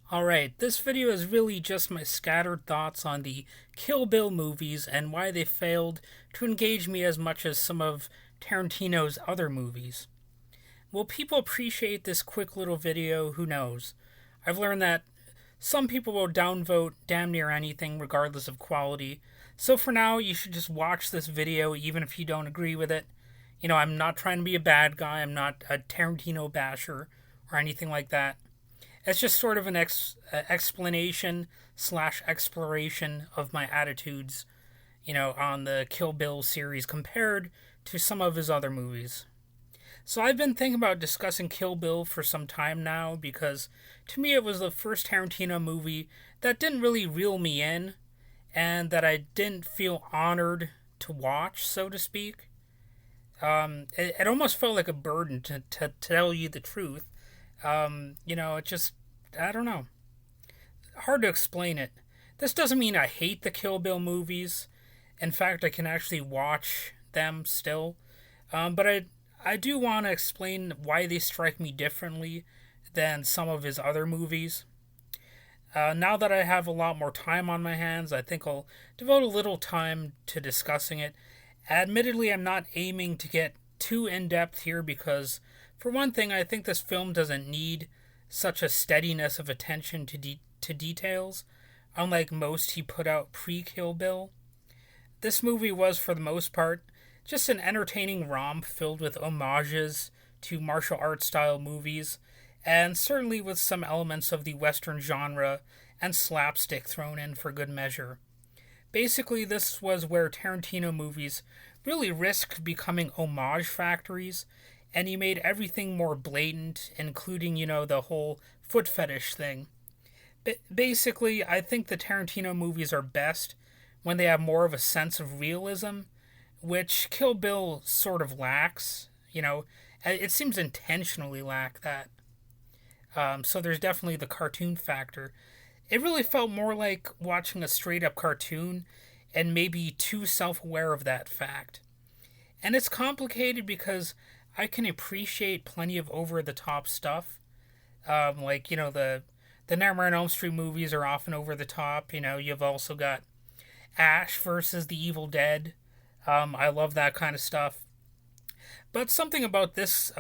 Alright, this video is really just my scattered thoughts on the Kill Bill movies and why they failed to engage me as much as some of Tarantino's other movies. Will people appreciate this quick little video? Who knows? I've learned that some people will downvote damn near anything regardless of quality, so for now you should just watch this video even if you don't agree with it. I'm not trying to be a bad guy, I'm not a Tarantino basher or anything like that. It's just sort of an explanation slash exploration of my attitudes, on the Kill Bill series compared to some of his other movies. So I've been thinking about discussing Kill Bill for some time now because to me it was the first Tarantino movie that didn't really reel me in and that I didn't feel honored to watch, so to speak. It almost felt like a burden to tell you the truth. It just, I don't know. Hard to explain it. This doesn't mean I hate the Kill Bill movies. In fact, I can actually watch them still. But I do want to explain why they strike me differently than some of his other movies. Now that I have a lot more time on my hands, I think I'll devote a little time to discussing it. Admittedly, I'm not aiming to get too in depth here because, for one thing, I think this film doesn't need such a steadiness of attention to details, unlike most he put out pre Kill Bill. This movie was, for the most part, just an entertaining romp filled with homages to martial arts style movies, and certainly with some elements of the Western genre and slapstick thrown in for good measure. Basically, this was where Tarantino movies really risked becoming homage factories, and he made everything more blatant, including, the whole foot fetish thing. Basically, I think the Tarantino movies are best when they have more of a sense of realism, which Kill Bill sort of lacks. It seems intentionally lack that. So there's definitely the cartoon factor. It really felt more like watching a straight up cartoon and maybe too self aware of that fact. And it's complicated because I can appreciate plenty of over the top stuff. The Nightmare on Elm Street movies are often over the top. You've also got Ash versus the Evil Dead. I love that kind of stuff. But something about this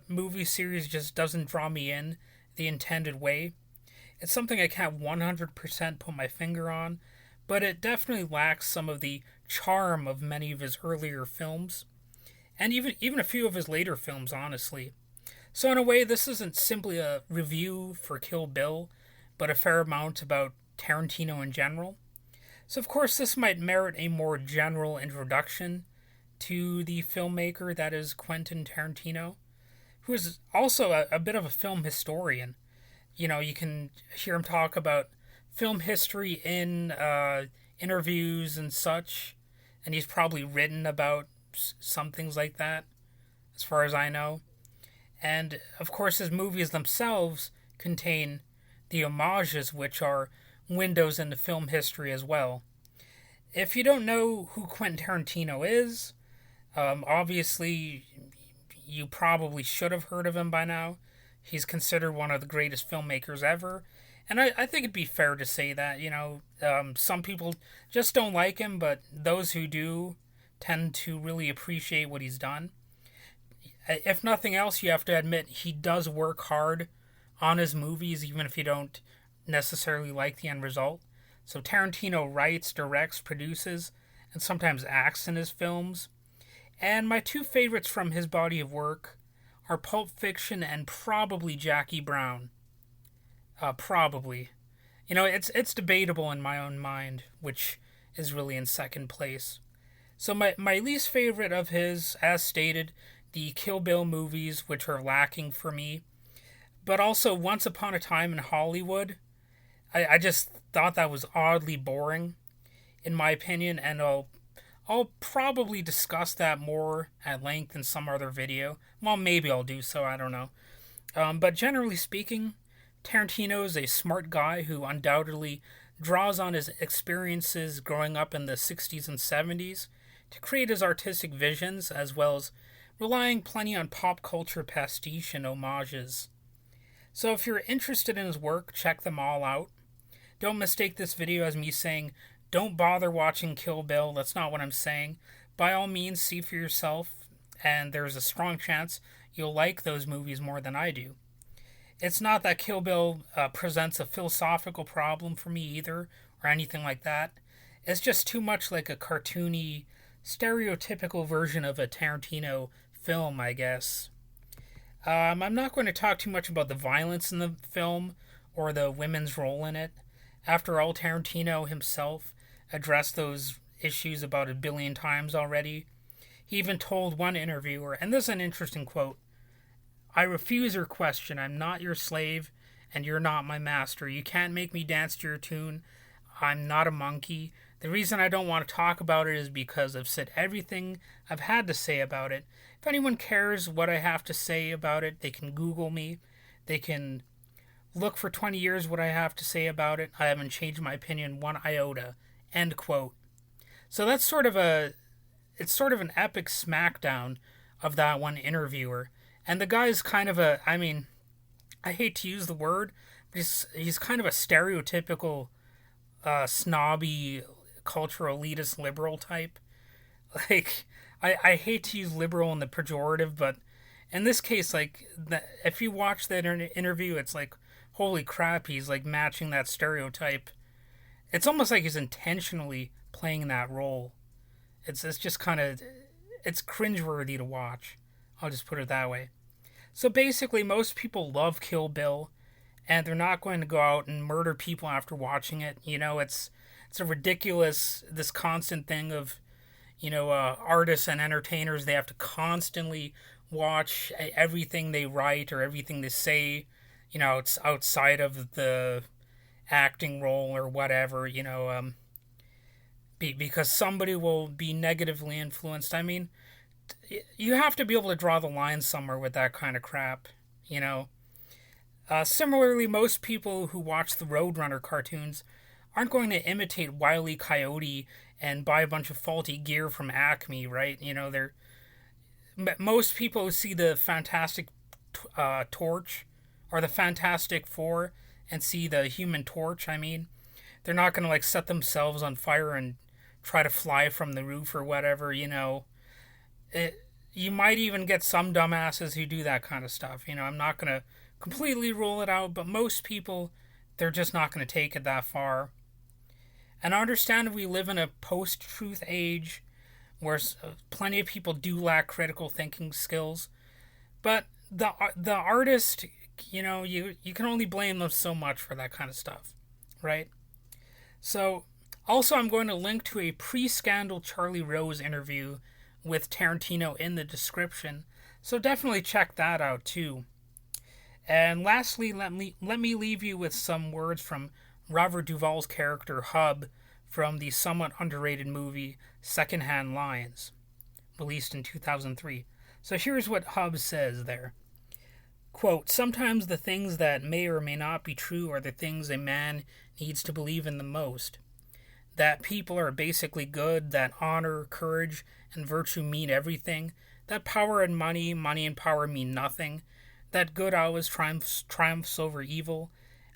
movie series just doesn't draw me in the intended way. It's something I can't 100% put my finger on, but it definitely lacks some of the charm of many of his earlier films, and even a few of his later films, honestly. So in a way, this isn't simply a review for Kill Bill, but a fair amount about Tarantino in general. So of course, this might merit a more general introduction to the filmmaker that is Quentin Tarantino, who is also a bit of a film historian. You can hear him talk about film history in interviews and such, and he's probably written about some things like that, as far as I know. And of course, his movies themselves contain the homages, which are windows into film history as well. If you don't know who Quentin Tarantino is, obviously you probably should have heard of him by now. He's considered one of the greatest filmmakers ever. And I think it'd be fair to say that, some people just don't like him, but those who do tend to really appreciate what he's done. If nothing else, you have to admit he does work hard on his movies, even if you don't necessarily like the end result. So Tarantino writes, directs, produces, and sometimes acts in his films. And my two favorites from his body of work are Pulp Fiction and probably Jackie Brown. Probably. It's debatable in my own mind, which is really in second place. So my least favorite of his, as stated, the Kill Bill movies, which are lacking for me. But also Once Upon a Time in Hollywood. I just thought that was oddly boring, in my opinion, and I'll probably discuss that more at length in some other video. Well, maybe I'll do so, I don't know. But generally speaking, Tarantino is a smart guy who undoubtedly draws on his experiences growing up in the 60s and 70s to create his artistic visions, as well as relying plenty on pop culture pastiche and homages. So if you're interested in his work, check them all out. Don't mistake this video as me saying, don't bother watching Kill Bill. That's not what I'm saying. By all means, see for yourself, and there's a strong chance you'll like those movies more than I do. It's not that Kill Bill presents a philosophical problem for me either, or anything like that. It's just too much like a cartoony, stereotypical version of a Tarantino film, I guess. I'm not going to talk too much about the violence in the film or the women's role in it. After all, Tarantino himself addressed those issues about a billion times already. He even told one interviewer, and this is an interesting quote, "I refuse your question. I'm not your slave, and you're not my master. You can't make me dance to your tune. I'm not a monkey. The reason I don't want to talk about it is because I've said everything I've had to say about it. If anyone cares what I have to say about it, they can Google me. They can look for 20 years what I have to say about it. I haven't changed my opinion one iota." End quote. So that's sort of an epic smackdown of that one interviewer. And the guy's kind of I hate to use the word, but he's kind of a stereotypical snobby, cultural elitist liberal type. Like, I hate to use liberal in the pejorative, but in this case, like, if you watch that interview, it's like, holy crap, he's like matching that stereotype. It's almost like he's intentionally playing that role. It's just kind of, it's cringeworthy to watch. I'll just put it that way. So basically, most people love Kill Bill, and they're not going to go out and murder people after watching it. You know, it's a ridiculous, this constant thing of, artists and entertainers, they have to constantly watch everything they write or everything they say, it's outside of the acting role or whatever, because somebody will be negatively influenced. I mean, you have to be able to draw the line somewhere with that kind of crap, Similarly, most people who watch the Roadrunner cartoons aren't going to imitate Wile E. Coyote and buy a bunch of faulty gear from Acme, right? Most people who see the Fantastic Torch or the Fantastic Four and see the Human Torch, they're not going to like set themselves on fire and try to fly from the roof or whatever, You might even get some dumbasses who do that kind of stuff. I'm not going to completely rule it out, but most people, they're just not going to take it that far. And I understand we live in a post-truth age where plenty of people do lack critical thinking skills, but the artist, you can only blame them so much for that kind of stuff, right? So, also I'm going to link to a pre-scandal Charlie Rose interview with Tarantino in the description, so definitely check that out too. And lastly, let me leave you with some words from Robert Duvall's character Hub from the somewhat underrated movie Secondhand Lions, released in 2003. So here's what Hub says there. Quote, "Sometimes the things that may or may not be true are the things a man needs to believe in the most. That people are basically good, that honor, courage, and virtue mean everything, that power and money and power mean nothing, that good always triumphs over evil,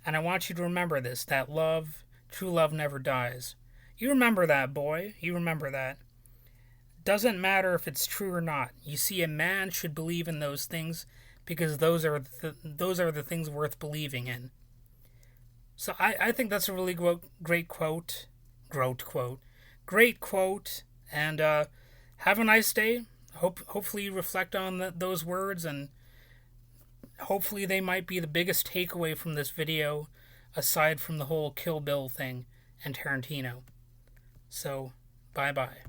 and I want you to remember this, that love, true love never dies. You remember that, boy, you remember that. Doesn't matter if it's true or not. You see, a man should believe in those things because those are the things worth believing in." So I think that's a really great quote, and have a nice day. Hopefully you reflect on those words, and hopefully they might be the biggest takeaway from this video, aside from the whole Kill Bill thing and Tarantino. So, bye-bye.